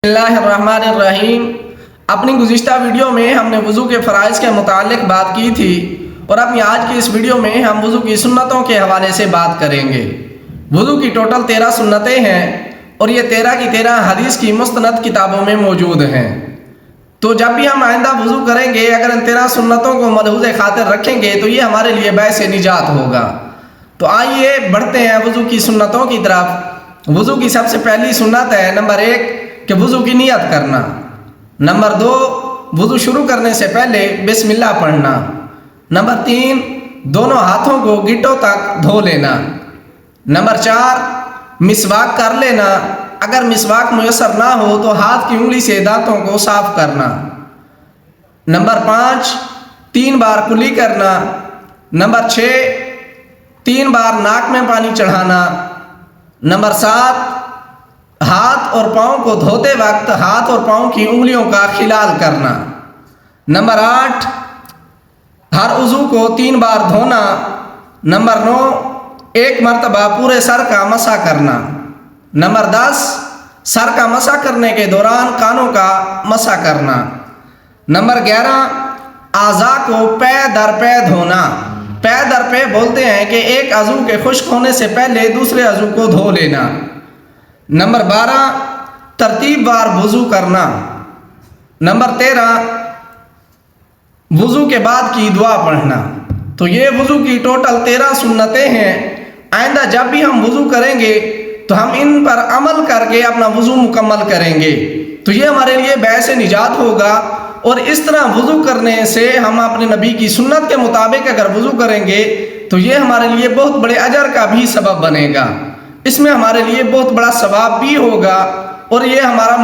بسم اللہ الرحمن الرحیم۔ اپنی گزشتہ ویڈیو میں ہم نے وضو کے فرائض کے متعلق بات کی تھی اور اپنی آج کی اس ویڈیو میں ہم وضو کی سنتوں کے حوالے سے بات کریں گے۔ وضو کی ٹوٹل 13 سنتیں ہیں اور یہ 13 کی 13 حدیث کی مستند کتابوں میں موجود ہیں۔ تو جب بھی ہم آئندہ وضو کریں گے اگر ان 13 سنتوں کو ملحوظ خاطر رکھیں گے تو یہ ہمارے لیے باعث نجات ہوگا۔ تو آئیے بڑھتے ہیں وضو کی سنتوں کی طرف۔ وضو کی سب سے پہلی سنت ہے نمبر 1 کہ وضو کی نیت کرنا۔ نمبر 2 وضو شروع کرنے سے پہلے بسم اللہ پڑھنا۔ نمبر 3 دونوں ہاتھوں کو گٹوں تک دھو لینا۔ نمبر 4 مسواک کر لینا، اگر مسواک میسر نہ ہو تو ہاتھ کی انگلی سے دانتوں کو صاف کرنا۔ نمبر 5 3 بار کلی کرنا۔ نمبر 6 3 بار ناک میں پانی چڑھانا۔ نمبر 7 ہاتھ اور پاؤں کو دھوتے وقت ہاتھ اور پاؤں کی انگلیوں کا خلال کرنا۔ نمبر 8 ہر عضو کو 3 بار دھونا۔ نمبر 9 1 مرتبہ پورے سر کا مسح کرنا۔ نمبر 10 سر کا مسح کرنے کے دوران کانوں کا مسح کرنا۔ نمبر 11 اعضاء کو پے در پے دھونا۔ پے در پے بولتے ہیں کہ ایک عضو کے خشک ہونے سے پہلے دوسرے عضو کو دھو لینا۔ نمبر 12 ترتیب وار وضو کرنا۔ نمبر 13 وضو کے بعد کی دعا پڑھنا۔ تو یہ وضو کی ٹوٹل 13 سنتیں ہیں۔ آئندہ جب بھی ہم وضو کریں گے تو ہم ان پر عمل کر کے اپنا وضو مکمل کریں گے تو یہ ہمارے لیے باعث نجات ہوگا۔ اور اس طرح وضو کرنے سے ہم اپنے نبی کی سنت کے مطابق اگر وضو کریں گے تو یہ ہمارے لیے بہت بڑے اجر کا بھی سبب بنے گا۔ اس میں ہمارے لیے بہت بڑا ثواب بھی ہوگا اور یہ ہمارا